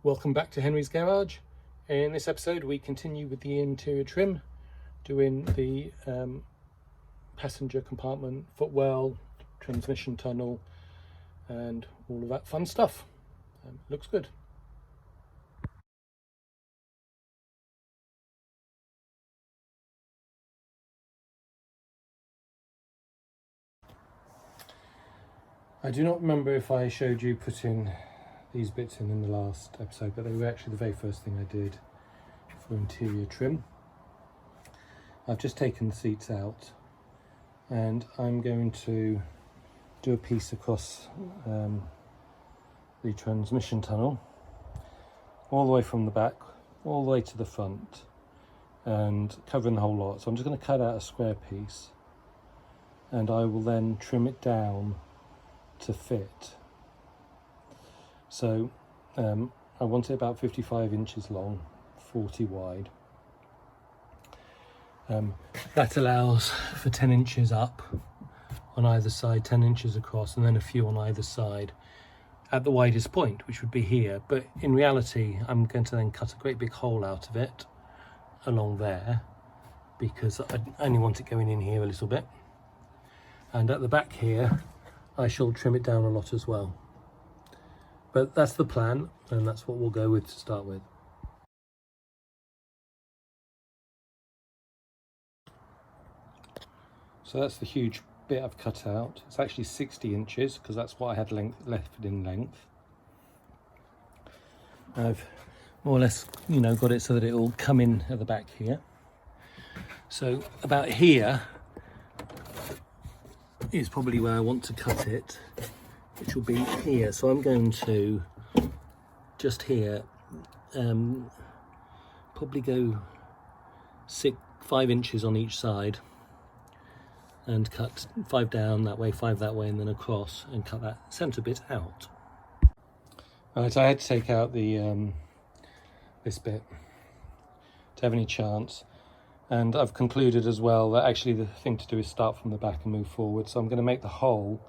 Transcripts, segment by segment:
Welcome back to Henry's Garage. In this episode we continue with the interior trim, doing the passenger compartment, footwell, transmission tunnel and all of that fun stuff. Looks good. I do not remember if I showed you putting these bits in the last episode, but they were actually the very first thing I did for interior trim. I've just taken the seats out and I'm going to do a piece across the transmission tunnel, all the way from the back, all the way to the front, and covering the whole lot. So I'm just going to cut out a square piece and I will then trim it down to fit. So I want it about 55 inches long, 40 wide. That allows for 10 inches up on either side, 10 inches across, and then a few on either side at the widest point, which would be here. But in reality, I'm going to then cut a great big hole out of it along there, because I only want it going in here a little bit. And at the back here, I shall trim it down a lot as well. But that's the plan, and that's what we'll go with to start with. So that's the huge bit I've cut out. It's actually 60 inches because that's what I had left in length. I've more or less, got it so that it will come in at the back here. So about here is probably where I want to cut it, which will be here. So I'm going to just here probably go 5 inches on each side and cut 5 down that way, 5 that way, and then across, and cut that centre bit out. Right, so I had to take out the this bit to have any chance. And I've concluded as well that actually the thing to do is start from the back and move forward. So I'm going to make the hole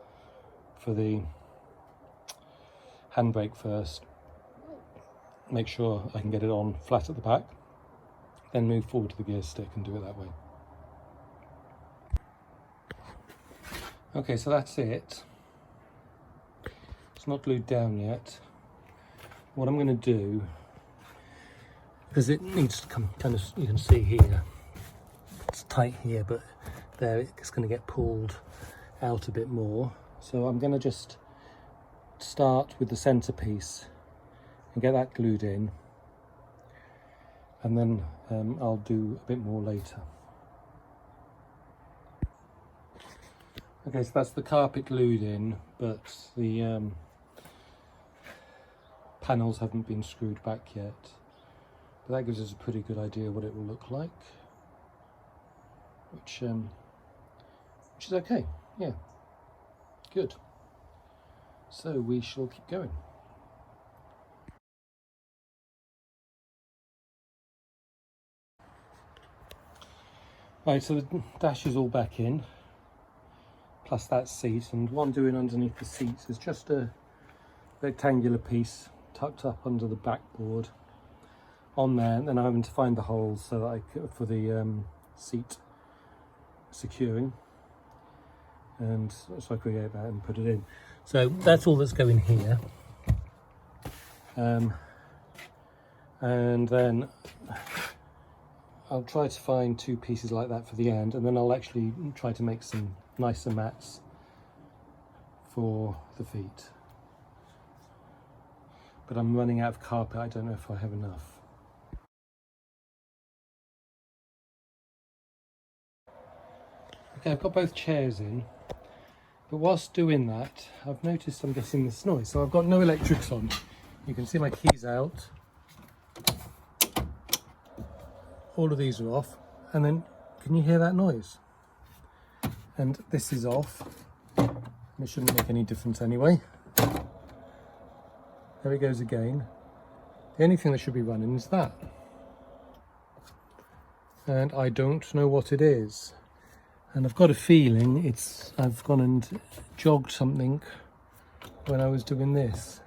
for the handbrake first, make sure I can get it on flat at the back, then move forward to the gear stick and do it that way. Okay, so that's it. It's not glued down yet. What I'm going to do, because it needs to come kind of, you can see here, it's tight here, but there it's going to get pulled out a bit more. So I'm going to just start with the centerpiece and get that glued in, and then I'll do a bit more later. Okay, so that's the carpet glued in, but the panels haven't been screwed back yet. But that gives us a pretty good idea what it will look like, which is okay. Yeah, good. So we shall keep going. Right, so the dash is all back in, plus that seat, and what I'm doing underneath the seats is just a rectangular piece tucked up under the backboard on there, and then I'm having to find the holes so that for the seat securing, and so I create that and put it in. So that's all that's going here, and then I'll try to find 2 pieces like that for the end, and then I'll actually try to make some nicer mats for the feet. But I'm running out of carpet. I don't know if I have enough. Okay, I've got both chairs in, but whilst doing that, I've noticed I'm getting this noise. So I've got no electrics on. You can see my keys out. All of these are off, and then can you hear that noise? And this is off, and it shouldn't make any difference anyway. There it goes again. The only thing that should be running is that, and I don't know what it is. And I've got a feeling I've gone and jogged something when I was doing this.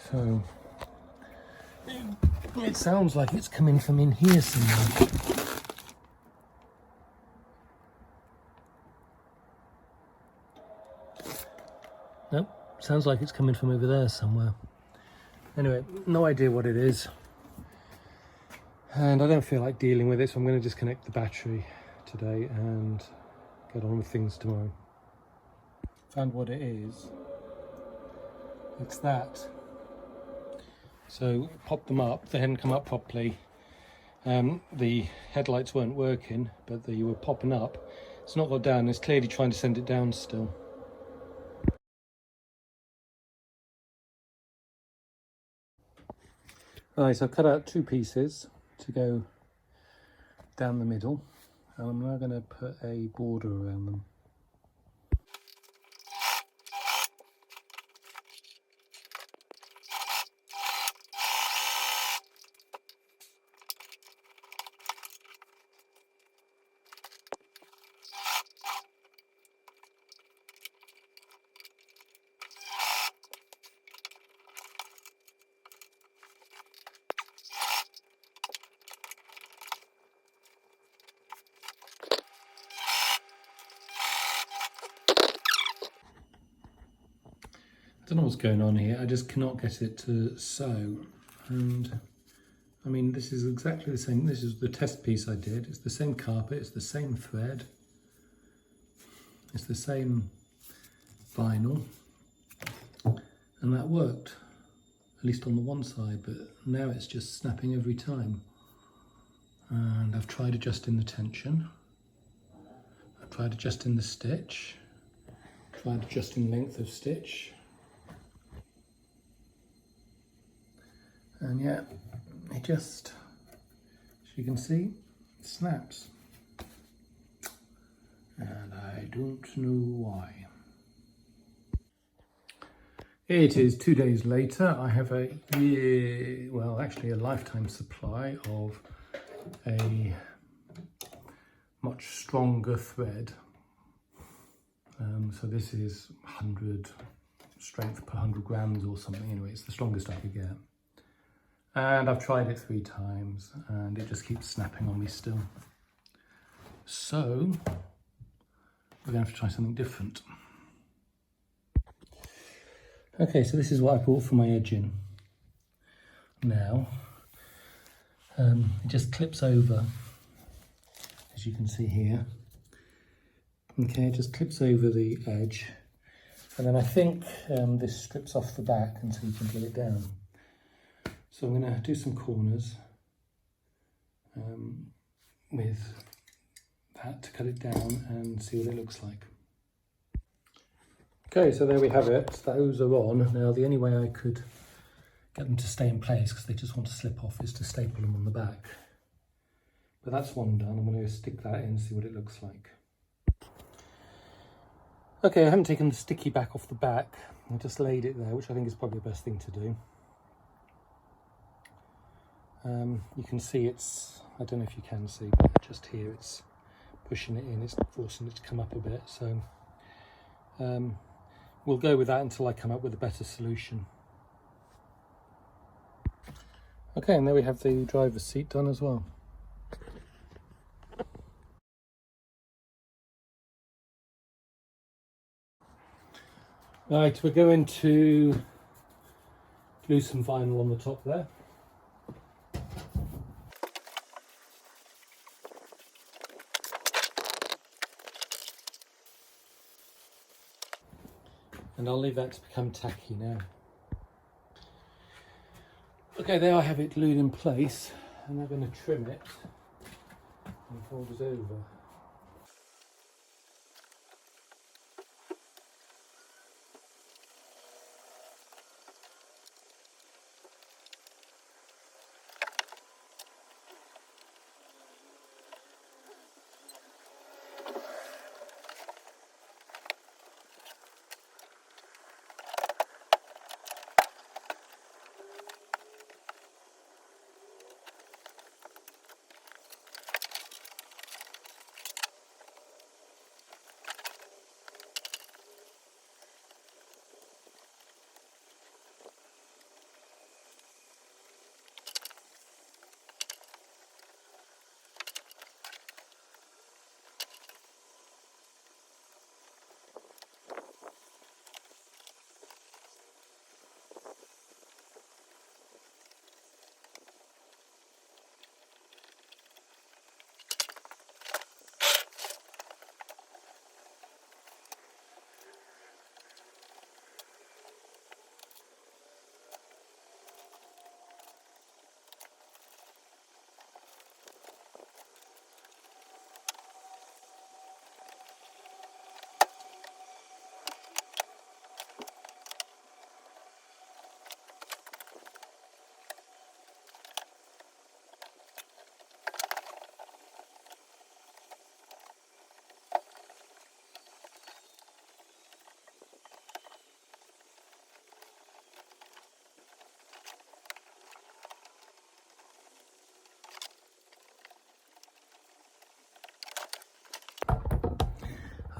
So it sounds like it's coming from in here somewhere. Nope, sounds like it's coming from over there somewhere. Anyway, no idea what it is. And I don't feel like dealing with it, so I'm going to disconnect the battery today and get on with things tomorrow. Found what it is. It's that. So popped them up, they hadn't come up properly. The headlights weren't working, but they were popping up. It's not got down, it's clearly trying to send it down still. Right, so I've cut out 2 pieces to go down the middle, and I'm now going to put a border around them. I don't know what's going on here, I just cannot get it to sew. And I mean, this is exactly the same, this is the test piece I did, it's the same carpet, it's the same thread, it's the same vinyl, and that worked, at least on the one side, but now it's just snapping every time. And I've tried adjusting the tension, I've tried adjusting the stitch, tried adjusting length of stitch, and yeah, it just, as you can see, it snaps. And I don't know why. It is 2 days later. I have a year, well actually a lifetime supply of a much stronger thread. So this is 100 strength per 100 grams or something. Anyway, it's the strongest I could get. And I've tried it 3 times and it just keeps snapping on me still. So we're going to have to try something different. Okay, so this is what I bought for my edging. Now, it just clips over, as you can see here. Okay, it just clips over the edge. And then I think this strips off the back until you can get it down. So I'm going to do some corners with that to cut it down and see what it looks like. Okay, so there we have it. Those are on. Now the only way I could get them to stay in place, because they just want to slip off, is to staple them on the back. But that's one done. I'm going to stick that in and see what it looks like. Okay, I haven't taken the sticky back off the back. I just laid it there, which I think is probably the best thing to do. You can see it's, I don't know if you can see, but just here it's pushing it in, it's forcing it to come up a bit. So we'll go with that until I come up with a better solution. Okay, and there we have the driver's seat done as well. Right, we're going to glue some vinyl on the top there. And I'll leave that to become tacky now. Okay, there I have it glued in place, and I'm going to trim it and fold it over.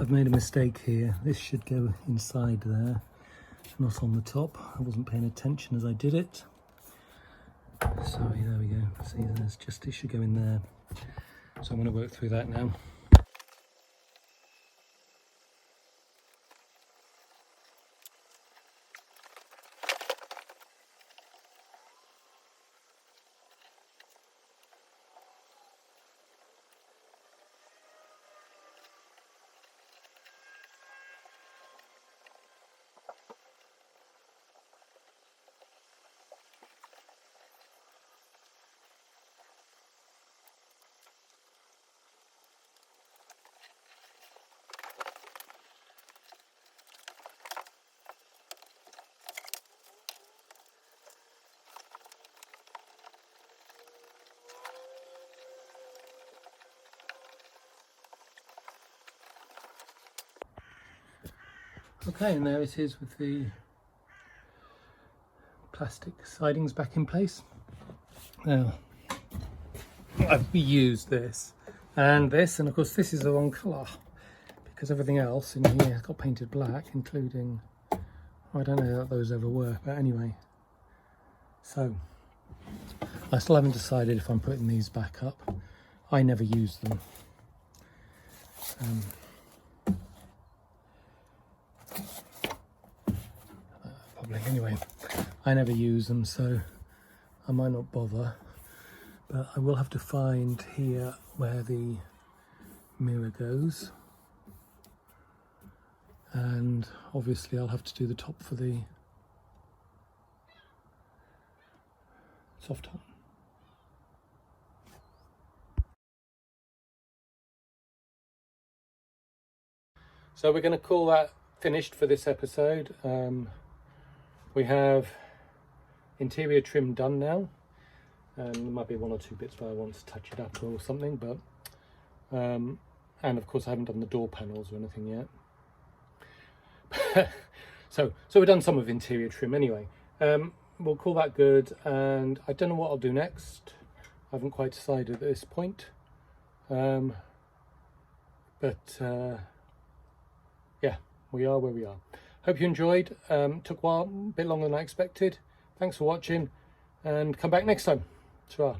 I've made a mistake here. This should go inside there, not on the top. I wasn't paying attention as I did it. Sorry, there we go. See, it should go in there. So I'm going to work through that now. Okay, and there it is with the plastic sidings back in place. Now, I've reused this, and of course this is the wrong colour, because everything else in here has got painted black, including, I don't know that those ever were, but anyway. So, I still haven't decided if I'm putting these back up. I never use them. Anyway, I never use them, so I might not bother, but I will have to find here where the mirror goes, and obviously I'll have to do the top for the soft top. So we're going to call that finished for this episode. We have interior trim done now, and there might be one or two bits where I want to touch it up or something, but and of course I haven't done the door panels or anything yet. so we've done some of interior trim anyway. We'll call that good, and I don't know what I'll do next. I haven't quite decided at this point, yeah, we are where we are. Hope you enjoyed. Took a while, a bit longer than I expected. Thanks for watching, and come back next time. Ta-ra.